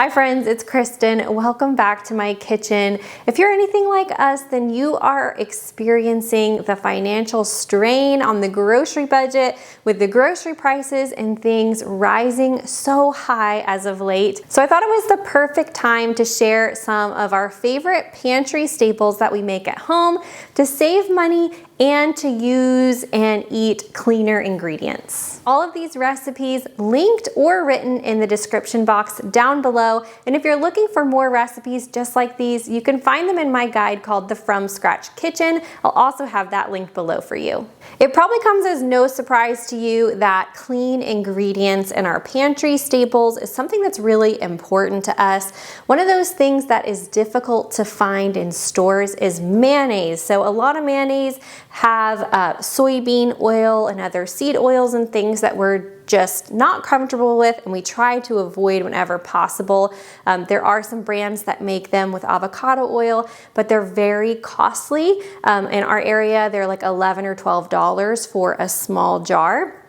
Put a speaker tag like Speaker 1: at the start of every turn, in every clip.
Speaker 1: Hi friends, it's Kristen. Welcome back to my kitchen. If you're anything like us, then you are experiencing the financial strain on the grocery budget with the grocery prices and things rising so high as of late. So I thought it was the perfect time to share some of our favorite pantry staples that we make at home to save money and to use and eat cleaner ingredients. All of these recipes linked or written in the description box down below. And if you're looking for more recipes just like these, you can find them in my guide called the From Scratch Kitchen. I'll also have that link below for you. It probably comes as no surprise to you that clean ingredients in our pantry staples is something that's really important to us. One of those things that is difficult to find in stores is mayonnaise. So a lot of mayonnaise have soybean oil and other seed oils and things that we're just not comfortable with, and we try to avoid whenever possible. There are some brands that make them with avocado oil, but they're very costly. In our area, they're like $11 or $12 for a small jar.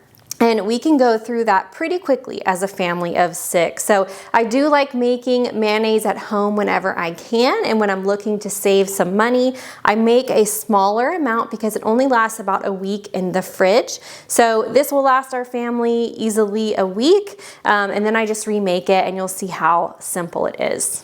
Speaker 1: And we can go through that pretty quickly as a family of 6. So I do like making mayonnaise at home whenever I can, and when I'm looking to save some money, I make a smaller amount because it only lasts about a week in the fridge. So this will last our family easily a week, and then I just remake it and you'll see how simple it is.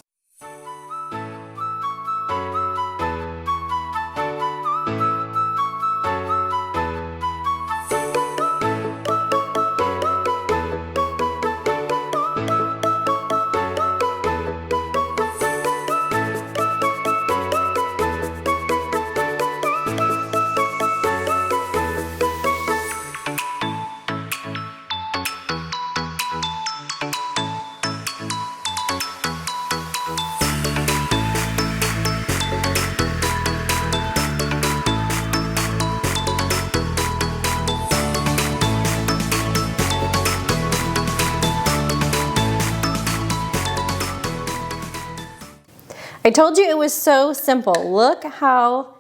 Speaker 1: I told you it was so simple. Look how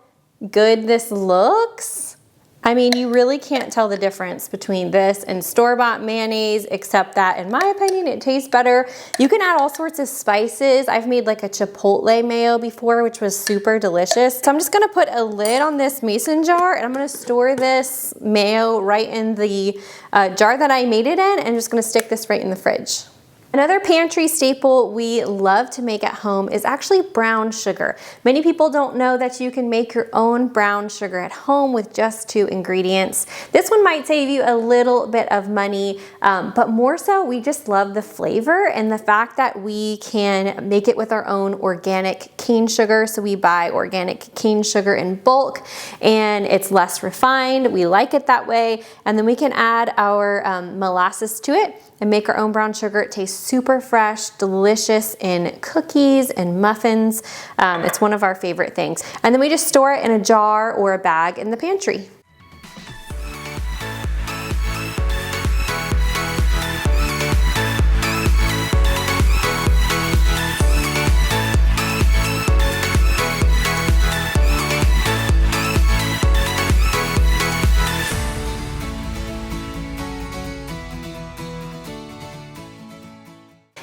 Speaker 1: good this looks. I mean, you really can't tell the difference between this and store-bought mayonnaise, except that, in my opinion, it tastes better. You can add all sorts of spices. I've made like a chipotle mayo before, which was super delicious. So I'm just gonna put a lid on this mason jar, and I'm gonna store this mayo right in the jar that I made it in, and I'm just gonna stick this right in the fridge. Another pantry staple we love to make at home is actually brown sugar. Many people don't know that you can make your own brown sugar at home with just 2 ingredients. This one might save you a little bit of money, but more so we just love the flavor and the fact that we can make it with our own organic cane sugar. So we buy organic cane sugar in bulk and it's less refined. We like it that way. And then we can add our molasses to it and make our own brown sugar. It tastes super fresh, delicious in cookies and muffins. It's one of our favorite things. And then we just store it in a jar or a bag in the pantry.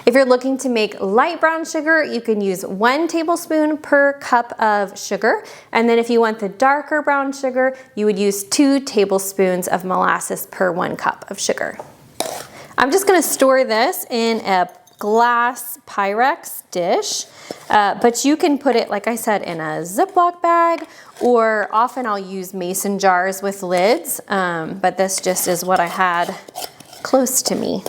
Speaker 1: If you're looking to make light brown sugar, you can use 1 tablespoon per cup of sugar. And then if you want the darker brown sugar, you would use 2 tablespoons of molasses per 1 cup of sugar. I'm just gonna store this in a glass Pyrex dish, but you can put it, like I said, in a Ziploc bag, or often I'll use mason jars with lids, but this just is what I had close to me.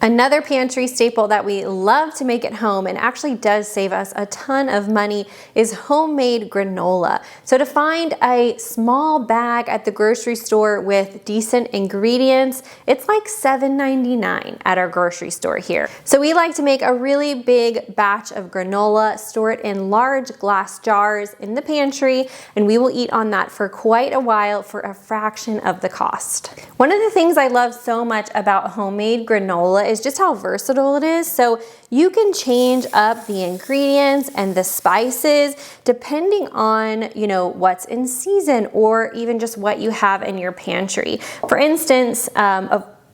Speaker 1: Another pantry staple that we love to make at home and actually does save us a ton of money is homemade granola. So to find a small bag at the grocery store with decent ingredients, it's like $7.99 at our grocery store here. So we like to make a really big batch of granola, store it in large glass jars in the pantry, and we will eat on that for quite a while for a fraction of the cost. One of the things I love so much about homemade granola is just how versatile it is. So you can change up the ingredients and the spices depending on, you know, what's in season or even just what you have in your pantry. For instance,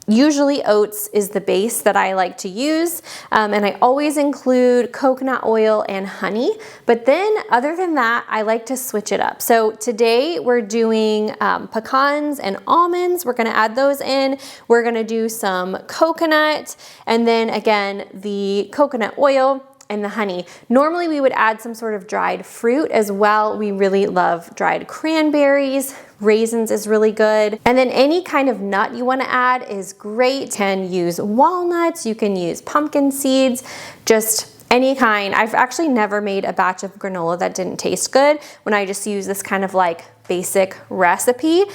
Speaker 1: Usually oats is the base that I like to use, and I always include coconut oil and honey. But then other than that, I like to switch it up. So today we're doing pecans and almonds. We're gonna add those in. We're gonna do some coconut, and then again, the coconut oil and the honey. Normally we would add some sort of dried fruit as well. We really love dried cranberries. Raisins is really good. And then any kind of nut you wanna add is great. You can use walnuts, you can use pumpkin seeds, just any kind. I've actually never made a batch of granola that didn't taste good when I just use this kind of like basic recipe.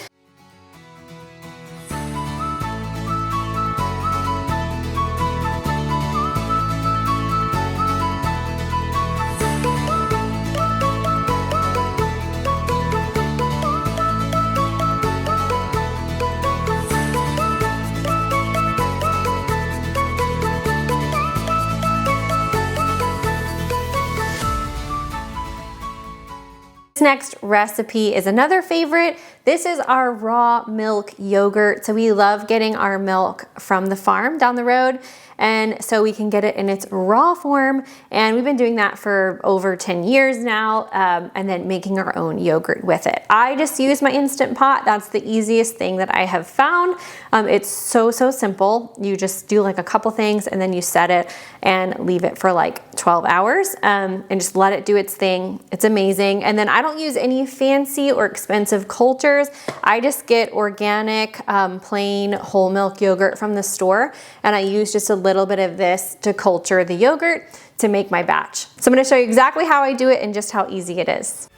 Speaker 1: This next recipe is another favorite. This is our raw milk yogurt. So we love getting our milk from the farm down the road, and so we can get it in its raw form. And we've been doing that for over 10 years now, and then making our own yogurt with it. I just use my Instant Pot. That's the easiest thing that I have found. It's so simple. You just do like a couple things and then you set it and leave it for like 12 hours and just let it do its thing. It's amazing. And then I don't use any fancy or expensive cultures. I just get organic, plain whole milk yogurt from the store, and I use just a little bit of this to culture the yogurt to make my batch. So I'm gonna show you exactly how I do it and just how easy it is.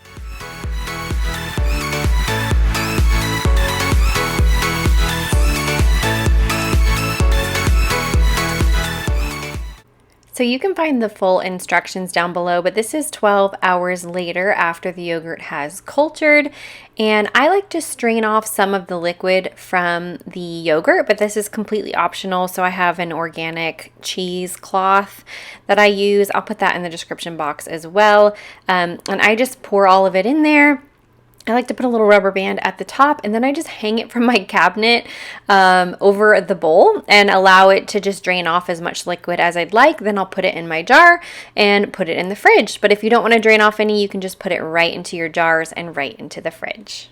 Speaker 1: So you can find the full instructions down below, but this is 12 hours later after the yogurt has cultured. And I like to strain off some of the liquid from the yogurt, but this is completely optional. So I have an organic cheesecloth that I use. I'll put that in the description box as well. And I just pour all of it in there. I like to put a little rubber band at the top, and then I just hang it from my cabinet over the bowl and allow it to just drain off as much liquid as I'd like. Then I'll put it in my jar and put it in the fridge. But if you don't want to drain off any, you can just put it right into your jars and right into the fridge.